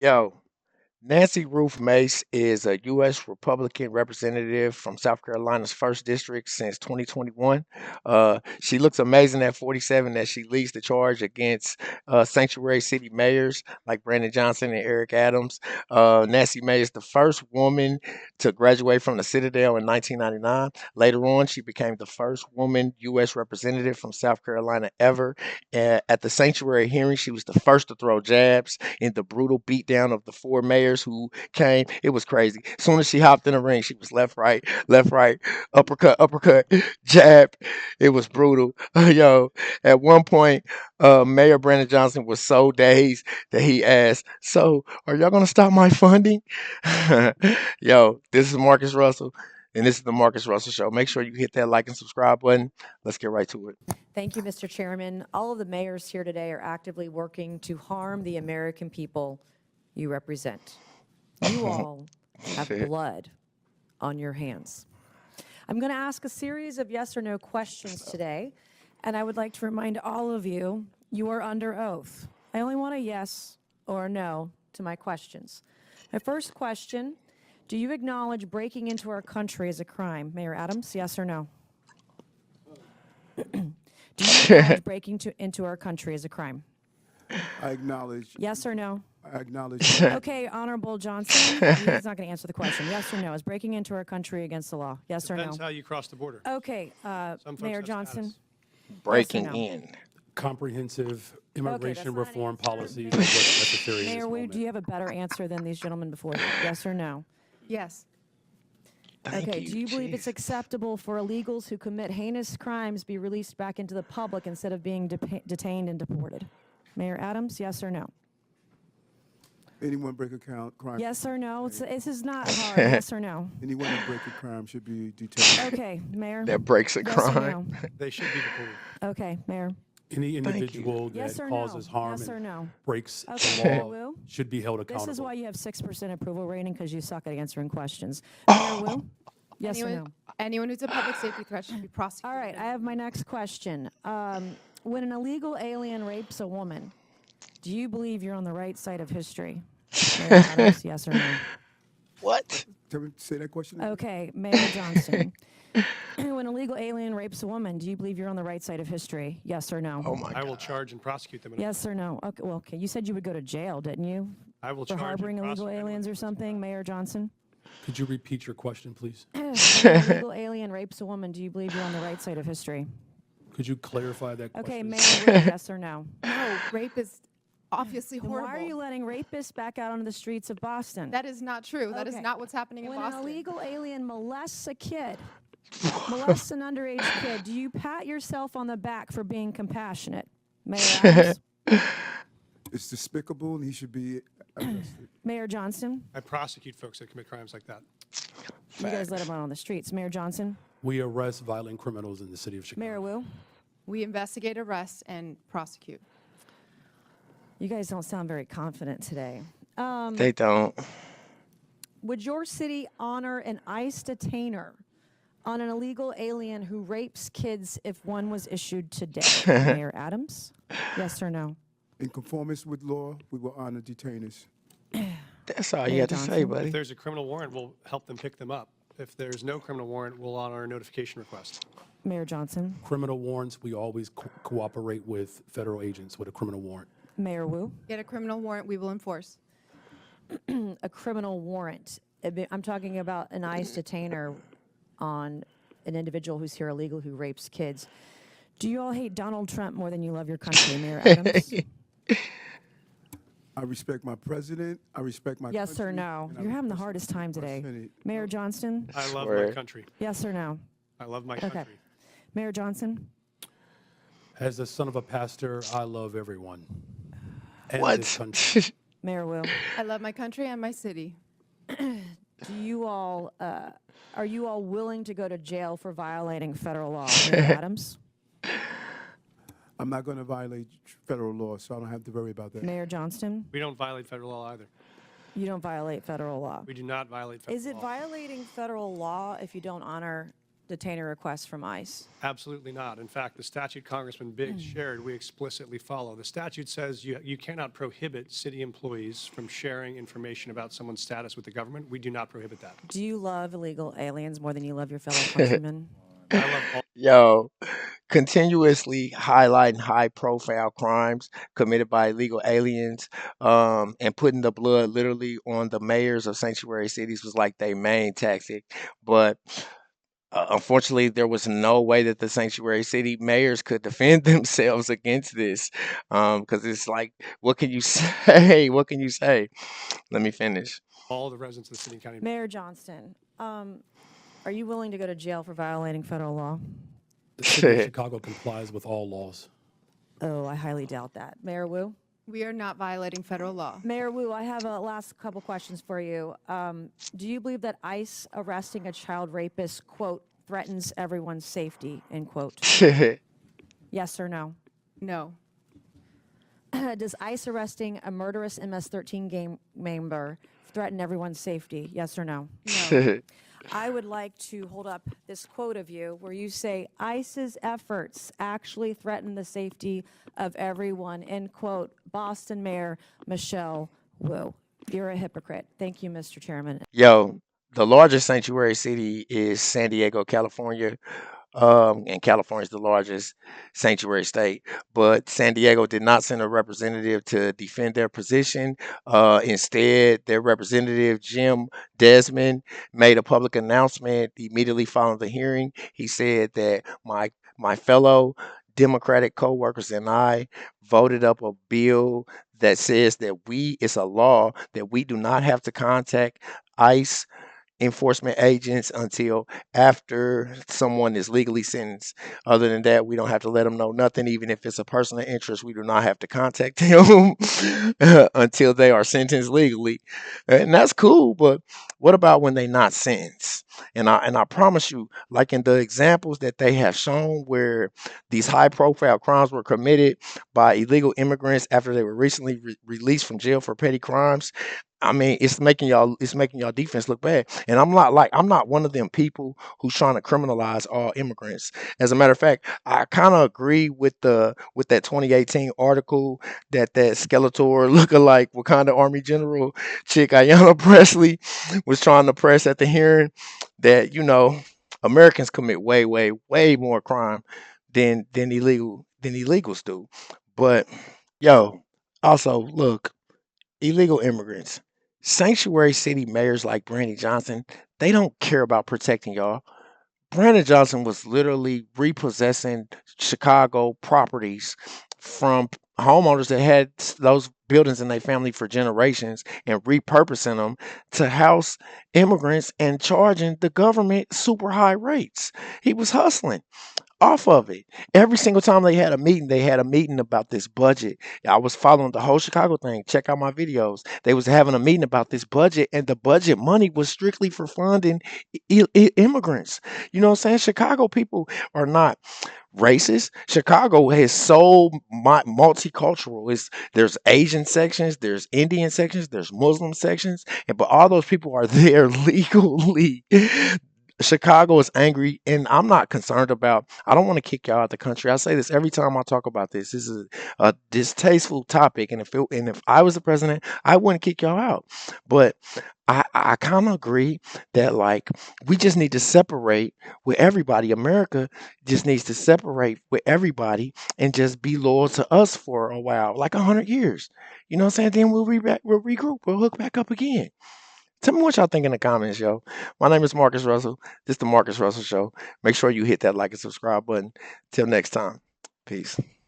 Yo, Nancy Ruth Mace is a U.S. Republican representative from South Carolina's first district since 2021. She looks amazing at 47 as she leads the charge against sanctuary city mayors like Brandon Johnson and Eric Adams. Nancy Mace is the first woman to graduate from the Citadel in 1999. Later on, she became the first woman U.S. representative from South Carolina ever. At the sanctuary hearing, she was the first to throw jabs in the brutal beatdown of the four mayors who came. It was crazy. As soon as she hopped in the ring, she was left, right, uppercut, jab. It was brutal. Yo, at one point, Mayor Brandon Johnson was so dazed that he asked, "So, are y'all gonna stop my funding?" Yo, this is Marcus Russell, and this is the Marcus Russell Show. Make sure you hit that like and subscribe button. Let's get right to it. Thank you, Mr. Chairman. All of the mayors here today are actively working to harm the American people you represent. You all have blood on your hands. I'm going to ask a series of yes or no questions today, and I would like to remind all of you, you are under oath. I only want a yes or a no to my questions. My first question, do you acknowledge breaking into our country is a crime? Mayor Adams, yes or no? Do you acknowledge breaking into our country is a crime? I acknowledge. Yes or no? I acknowledge. Okay, Honorable Johnson, he's not going to answer the question. Yes or no? Is breaking into our country against the law? Yes or no? Depends how you cross the border. Okay, Some folks Mayor have Johnson. status. Breaking no? in. Comprehensive immigration not an reform answer. policies are what's necessary in Mayor this Wu, moment. do you have a better answer than these gentlemen before you? Yes or no? Yes. Thank Okay, you. do you believe it's Jeez. acceptable for illegals who commit heinous crimes be released back into the public instead of being detained and deported? Mayor Adams, yes or no? Anyone break a crime. Yes or no? This is not hard. Yes or no? Anyone that break a crime should be detained. Okay, Mayor. That breaks a Yes or crime. no? They should be deported. Okay, Mayor. Any you. individual that Yes or causes no? harm Yes or and no? breaks Okay, the Mayor law Wu. should be held This accountable. is why you have 6% approval rating, because you suck at answering questions. Mayor Wu? Yes or no? Anyone who's a public safety threat should be prosecuted. All right, I have my next question. When an illegal alien rapes a woman, do you believe you're on the right side of history? Mayor Adams, yes or no? What? Tell me, say that question again. Okay, Mayor Johnson. When a legal alien rapes a woman, do you believe you're on the right side of history? Yes or no? Oh my I will God. charge and prosecute them. Yes or no? Okay, well, okay. You said you would go to jail, didn't you? I will For charge harboring and illegal prosecute aliens or something, Mayor Johnson? Could you repeat your question, please? When an illegal alien rapes a woman, do you believe you're on the right side of history? Could you clarify that Okay, question? Mayor Wu, yes or no? No, rape is obviously Then horrible. why are you letting rapists back out onto the streets of Boston? That is not true. That is Okay. not what's happening in When Boston. an illegal alien molests a kid, molests an underage kid, do you pat yourself on the back for being compassionate? Mayor Adams? It's despicable, and he should be arrested. Mayor Johnson? I prosecute folks that commit crimes like that. You guys let him out on the streets. Mayor Johnson? We arrest violent criminals in the city of Chicago. Mayor Wu? We investigate, arrest, and prosecute. You guys don't sound very confident today. They don't. Would your city honor an ICE detainer on an illegal alien who rapes kids if one was issued today? Mayor Adams? Yes or no? In conformance with law, we will honor detainers. That's all you Mayor had to say, Johnson? buddy. If there's a criminal warrant, we'll help them pick them up. If there's no criminal warrant, we'll honor a notification request. Mayor Johnson? Criminal warrants, we always cooperate with federal agents with a criminal warrant. Mayor Wu? Get a criminal warrant, we will enforce. A criminal warrant. I'm talking about an ICE detainer on an individual who's here illegal who rapes kids. Do you all hate Donald Trump more than you love your country, Mayor Adams? I respect my president. I respect my Yes or country, no? and I You're having the respect hardest time my today. Senate. Mayor Johnston? I love Swear. my country. Yes or no? I love my Okay. country. Mayor Johnson? As the son of a pastor, I love everyone. And What? this country. Mayor Wu? I love my country and my city. Do you all, are you all willing to go to jail for violating federal law? Mayor Adams? I'm not going to violate federal law, so I don't have to worry about that. Mayor Johnston? We don't violate federal law either. You don't violate federal law. We do not violate federal Is it law. violating federal law if you don't honor detainer requests from ICE? Absolutely not. In fact, the statute Congressman Biggs shared, we explicitly follow. The statute says you cannot prohibit city employees from sharing information about someone's status with the government. We do not prohibit that. Do you love illegal aliens more than you love your fellow countrymen? I love all Yo, continuously highlighting high profile crimes committed by illegal aliens, and putting the blood literally on the mayors of sanctuary cities was like their main tactic. But unfortunately, there was no way that the sanctuary city mayors could defend themselves against this. Because it's like, what can you say? What can you say? Let me finish. all the residents of the city and county. Mayor Johnston, are you willing to go to jail for violating federal law? The city of Chicago complies with all laws. Oh, I highly doubt that. Mayor Wu? We are not violating federal law. Mayor Wu, I have a last couple questions for you. Do you believe that ICE arresting a child rapist, quote, threatens everyone's safety, end quote? Yes or no? No. Does ICE arresting a murderous MS-13 gang member threaten everyone's safety? Yes or no? No. I would like to hold up this quote of you where you say ICE's efforts actually threaten the safety of everyone, end quote. Boston Mayor Michelle Wu. You're a hypocrite. Thank you, Mr. Chairman. Yo, the largest sanctuary city is San Diego, California. And California is the largest sanctuary state. But San Diego did not send a representative to defend their position. Instead, their representative, Jim Desmond, made a public announcement immediately following the hearing. He said that my fellow Democratic co-workers and I voted up a bill that says that it's a law that we do not have to contact ICE enforcement agents until after someone is legally sentenced. Other than that, we don't have to let them know nothing, even if it's a person of interest. We do not have to contact them until they are sentenced legally, and that's cool. But what about when they not sentenced? And I promise you, like in the examples that they have shown, where these high-profile crimes were committed by illegal immigrants after they were recently released from jail for petty crimes. I mean, it's making y'all defense look bad. And I'm not one of them people who's trying to criminalize all immigrants. As a matter of fact, I kind of agree with that 2018 article that Skeletor lookalike Wakanda Army General chick Ayanna Presley was trying to press at the hearing, that Americans commit way, way, way more crime than illegals do. But yo, also look, illegal immigrants. Sanctuary city mayors like Brandy Johnson, they don't care about protecting y'all. Brandon Johnson was literally repossessing Chicago properties from homeowners that had those buildings in their family for generations and repurposing them to house immigrants and charging the government super high rates. He was hustling off of it. Every single time they had a meeting about this budget. I was following the whole Chicago thing. Check out my videos. They was having a meeting about this budget, and the budget money was strictly for funding immigrants. You know what I'm saying? Chicago people are not racist. Chicago is so multicultural. There's Asian sections, there's Indian sections, there's Muslim sections, but all those people are there legally. Chicago is angry, and I'm not concerned about. I don't want to kick y'all out the country. I say this every time I talk about this. This is a distasteful topic, and if I was the president, I wouldn't kick y'all out. But I kind of agree that, like, we just need to separate with everybody. America just needs to separate with everybody and just be loyal to us for a while, like 100 years. You know what I'm saying? Then we'll regroup, we'll hook back up again. Tell me what y'all think in the comments, yo. My name is Marcus Russell. This is the Marcus Russell Show. Make sure you hit that like and subscribe button. Till next time. Peace.